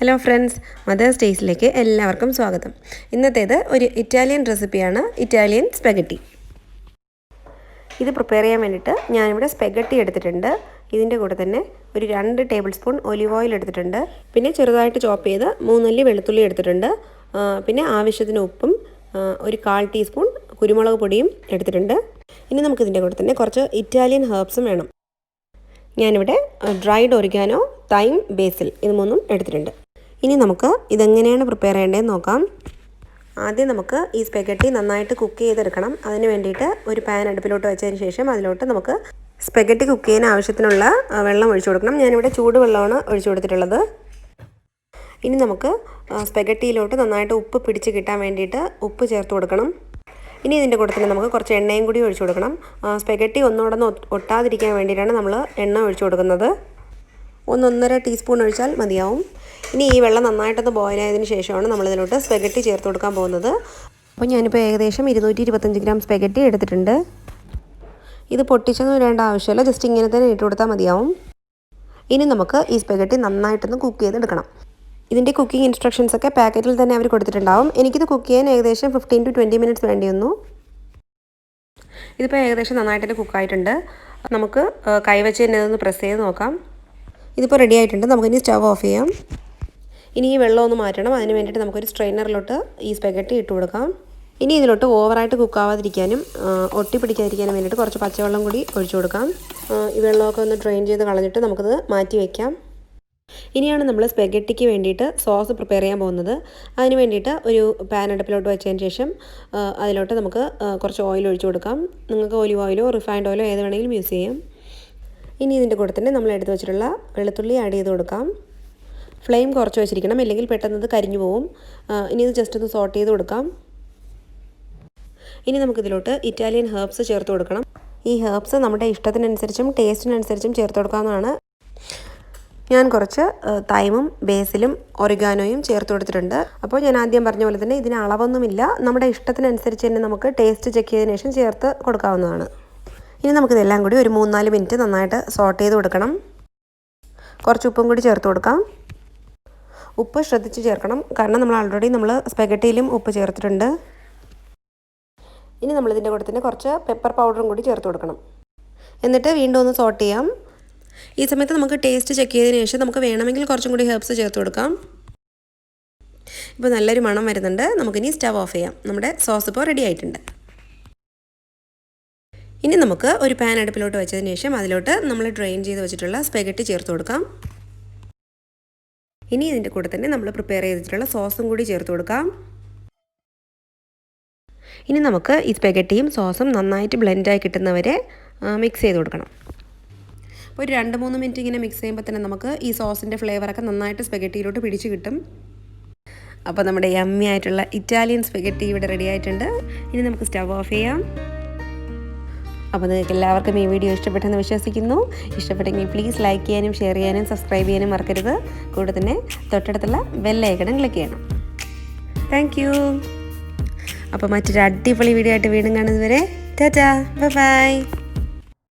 Hello friends, mothers ഡേയ്സിലേക്ക് എല്ലാവർക്കും സ്വാഗതം. ഇന്നത്തേത് ഒരു ഇറ്റാലിയൻ റെസിപ്പിയാണ്, ഇറ്റാലിയൻ സ്പെഗറ്റി. ഇത് പ്രിപ്പയർ ചെയ്യാൻ വേണ്ടിയിട്ട് ഞാനിവിടെ സ്പെഗറ്റി എടുത്തിട്ടുണ്ട്. ഇതിൻ്റെ കൂടെ തന്നെ ഒരു 2 ടേബിൾ സ്പൂൺ ഒലിവ് ഓയിൽ എടുത്തിട്ടുണ്ട്. പിന്നെ ചെറുതായിട്ട് ചോപ്പ് ചെയ്ത് 3 അല്ലി വെളുത്തുള്ളി എടുത്തിട്ടുണ്ട്. പിന്നെ ആവശ്യത്തിന് ഉപ്പും ഒരു 1/4 ടീസ്പൂൺ കുരുമുളക് പൊടിയും എടുത്തിട്ടുണ്ട്. ഇനി നമുക്കിതിൻ്റെ കൂടെ തന്നെ കുറച്ച് ഇറ്റാലിയൻ ഹെർബ്സും വേണം. ഞാനിവിടെ ഡ്രൈഡ് ഒറിഗാനോ, തൈം, ബേസിൽ ഇത് 3ഉം എടുത്തിട്ടുണ്ട്. ഇനി നമുക്ക് ഇതെങ്ങനെയാണ് പ്രിപ്പയർ ചെയ്യേണ്ടതെന്ന് നോക്കാം. ആദ്യം നമുക്ക് ഈ സ്പെഗറ്റി നന്നായിട്ട് കുക്ക് ചെയ്തെടുക്കണം. അതിന് വേണ്ടിയിട്ട് ഒരു പാൻ അടുപ്പിലോട്ട് വെച്ചതിന് ശേഷം അതിലോട്ട് നമുക്ക് സ്പെഗറ്റി കുക്ക് ചെയ്യാൻ ആവശ്യത്തിനുള്ള വെള്ളം ഒഴിച്ചു കൊടുക്കണം. ഞാനിവിടെ ചൂടുവെള്ളമാണ് ഒഴിച്ചു കൊടുത്തിട്ടുള്ളത്. ഇനി നമുക്ക് സ്പെഗറ്റിയിലോട്ട് നന്നായിട്ട് ഉപ്പ് പിടിച്ച് കിട്ടാൻ വേണ്ടിയിട്ട് ഉപ്പ് ചേർത്ത് കൊടുക്കണം. ഇനി ഇതിൻ്റെ കൂടെ തന്നെ നമുക്ക് കുറച്ച് എണ്ണയും കൂടി ഒഴിച്ചു കൊടുക്കണം. സ്പെഗറ്റി ഒന്നോടൊന്ന് ഒട്ടാതിരിക്കാൻ വേണ്ടിയിട്ടാണ് നമ്മൾ എണ്ണ ഒഴിച്ചു കൊടുക്കുന്നത്. 1.5 ടീസ്പൂൺ ഒഴിച്ചാൽ മതിയാവും. ഇനി ഈ വെള്ളം നന്നായിട്ടൊന്ന് ബോയിൽ ആയതിനു ശേഷമാണ് നമ്മളിതിലോട്ട് സ്പെഗറ്റി ചേർത്ത് കൊടുക്കാൻ പോകുന്നത്. അപ്പോൾ ഞാനിപ്പോൾ ഏകദേശം 225 ഗ്രാം സ്പെഗറ്റി എടുത്തിട്ടുണ്ട്. ഇത് പൊട്ടിച്ചൊന്നും ഇടേണ്ട ആവശ്യമില്ല, ജസ്റ്റ് ഇങ്ങനെ തന്നെ ഇട്ട് കൊടുത്താൽ മതിയാവും. ഇനി നമുക്ക് ഈ സ്പെഗറ്റി നന്നായിട്ടൊന്ന് കുക്ക് ചെയ്തെടുക്കണം. ഇതിൻ്റെ കുക്കിംഗ് ഇൻസ്ട്രക്ഷൻസ് ഒക്കെ പാക്കറ്റിൽ തന്നെ അവർ കൊടുത്തിട്ടുണ്ടാവും. എനിക്കിത് കുക്ക് ചെയ്യാൻ ഏകദേശം 15 to 20 മിനിറ്റ്സ് വേണ്ടി വന്നു. ഇതിപ്പോൾ ഏകദേശം നന്നായിട്ട് തന്നെ കുക്കായിട്ടുണ്ട്. നമുക്ക് കൈവച്ച് തന്നെ ഒന്ന് പ്രസ് ചെയ്ത് നോക്കാം. ഇതിപ്പോൾ റെഡി ആയിട്ടുണ്ട്. നമുക്കിനി സ്റ്റവ് ഓഫ് ചെയ്യാം. ഇനി ഈ വെള്ളം ഒന്ന് മാറ്റണം. അതിന് വേണ്ടിയിട്ട് നമുക്കൊരു സ്ട്രെയിനറിലോട്ട് ഈ സ്പെഗറ്റി ഇട്ട് കൊടുക്കാം. ഇനി ഇതിലോട്ട് ഓവറായിട്ട് കുക്കാവാതിരിക്കാനും ഒട്ടിപ്പിടിക്കാതിരിക്കാനും വേണ്ടിയിട്ട് കുറച്ച് പച്ചവെള്ളം കൂടി ഒഴിച്ചു കൊടുക്കാം. ഈ വെള്ളമൊക്കെ ഒന്ന് ഡ്രെയിൻ ചെയ്ത് കളഞ്ഞിട്ട് നമുക്കത് മാറ്റി വയ്ക്കാം. ഇനിയാണ് നമ്മൾ സ്പെഗറ്റിക്ക് വേണ്ടിയിട്ട് സോസ് പ്രിപ്പയർ ചെയ്യാൻ പോകുന്നത്. അതിന് വേണ്ടിയിട്ട് ഒരു പാൻ അടുപ്പിലോട്ട് വെച്ചതിന് ശേഷം അതിലോട്ട് നമുക്ക് കുറച്ച് ഓയിൽ ഒഴിച്ചു കൊടുക്കാം. നിങ്ങൾക്ക് ഒലിവ് ഓയിലോ റിഫൈൻഡ് ഓയിലോ ഏത് വേണമെങ്കിലും യൂസ് ചെയ്യാം. ഇനി ഇതിൻ്റെ കൂടെ തന്നെ നമ്മൾ എടുത്ത് വെച്ചിട്ടുള്ള വെളുത്തുള്ളി ആഡ് ചെയ്ത് കൊടുക്കാം. ഫ്ലെയിം കുറച്ച് വെച്ചിരിക്കണം, അല്ലെങ്കിൽ പെട്ടെന്ന് ഇത് കരിഞ്ഞു പോകും. ഇനി ഇത് ജസ്റ്റ് ഒന്ന് സോട്ട് ചെയ്ത് കൊടുക്കാം. ഇനി നമുക്കിതിലോട്ട് ഇറ്റാലിയൻ ഹെർബ്സ് ചേർത്ത് കൊടുക്കണം. ഈ ഹെർബ്സ് നമ്മുടെ ഇഷ്ടത്തിനനുസരിച്ചും ടേസ്റ്റിനനുസരിച്ചും ചേർത്ത് കൊടുക്കാവുന്നതാണ്. ഞാൻ കുറച്ച് തൈമും ബേസിലും ഒറിഗാനോയും ചേർത്ത് കൊടുത്തിട്ടുണ്ട്. അപ്പോൾ ഞാൻ ആദ്യം പറഞ്ഞ പോലെ തന്നെ ഇതിന് അളവൊന്നുമില്ല, നമ്മുടെ ഇഷ്ടത്തിനനുസരിച്ച് തന്നെ നമുക്ക് ടേസ്റ്റ് ചെക്ക് ചെയ്തതിന് ശേഷം ചേർത്ത് കൊടുക്കാവുന്നതാണ്. ഇനി നമുക്കിതെല്ലാം കൂടി ഒരു 3-4 മിനിറ്റ് നന്നായിട്ട് സോട്ട് ചെയ്ത് കൊടുക്കണം. കുറച്ച് ഉപ്പും കൂടി ചേർത്ത് കൊടുക്കാം. ഉപ്പ് ശ്രദ്ധിച്ച് ചേർക്കണം, കാരണം നമ്മൾ ഓൾറെഡി സ്പെഗറ്റിയിലും ഉപ്പ് ചേർത്തിട്ടുണ്ട്. ഇനി നമ്മളിതിൻ്റെ കൂടെ തന്നെ കുറച്ച് പെപ്പർ പൗഡറും കൂടി ചേർത്ത് കൊടുക്കണം. എന്നിട്ട് വീണ്ടും ഒന്ന് സോട്ട് ചെയ്യാം. ഈ സമയത്ത് നമുക്ക് ടേസ്റ്റ് ചെക്ക് ചെയ്തതിന് ശേഷം നമുക്ക് വേണമെങ്കിൽ കുറച്ചും കൂടി ഹെർബ്സ് ചേർത്ത് കൊടുക്കാം. ഇപ്പോൾ നല്ലൊരു മണം വരുന്നുണ്ട്. നമുക്കിനി സ്റ്റവ് ഓഫ് ചെയ്യാം. നമ്മുടെ സോസ് ഇപ്പോൾ റെഡി ആയിട്ടുണ്ട്. ഇനി നമുക്ക് ഒരു പാൻ അടുപ്പിലോട്ട് വെച്ചതിന് ശേഷം അതിലോട്ട് നമ്മൾ ഡ്രെയിൻ ചെയ്ത് വെച്ചിട്ടുള്ള സ്പെഗറ്റി ചേർത്ത് കൊടുക്കാം. ഇനി ഇതിൻ്റെ കൂടെ തന്നെ നമ്മൾ പ്രിപ്പയർ ചെയ്തിട്ടുള്ള സോസും കൂടി ചേർത്ത് കൊടുക്കാം. ഇനി നമുക്ക് ഈ സ്പെഗറ്റിയും സോസും നന്നായിട്ട് ബ്ലെൻഡായി കിട്ടുന്നവരെ മിക്സ് ചെയ്ത് കൊടുക്കണം. അപ്പോൾ ഒരു 2-3 മിനിറ്റ് ഇങ്ങനെ മിക്സ് ചെയ്യുമ്പോൾ തന്നെ നമുക്ക് ഈ സോസിൻ്റെ ഫ്ലേവറൊക്കെ നന്നായിട്ട് സ്പെഗറ്റിയിലോട്ട് പിടിച്ച് കിട്ടും. അപ്പോൾ നമ്മുടെ യമ്മി ആയിട്ടുള്ള ഇറ്റാലിയൻ സ്പെഗറ്റി ഇവിടെ റെഡി ആയിട്ടുണ്ട്. ഇനി നമുക്ക് സ്റ്റവ് ഓഫ് ചെയ്യാം. അപ്പോൾ നിങ്ങൾക്ക് എല്ലാവർക്കും ഈ വീഡിയോ ഇഷ്ടപ്പെട്ടെന്ന് വിശ്വസിക്കുന്നു. ഇഷ്ടപ്പെട്ടെങ്കിൽ പ്ലീസ് ലൈക്ക് ചെയ്യാനും ഷെയർ ചെയ്യാനും സബ്സ്ക്രൈബ് ചെയ്യാനും മറക്കരുത്. കൂടെ തന്നെ തൊട്ടടുത്തുള്ള ബെൽ ഐക്കണും ക്ലിക്ക് ചെയ്യണം. Thank you. അപ്പോൾ മറ്റൊരു അടിപൊളി വീഡിയോ ആയിട്ട് വീണ്ടും കാണുന്നത് വരെ ടാറ്റാ, ബൈ ബൈ.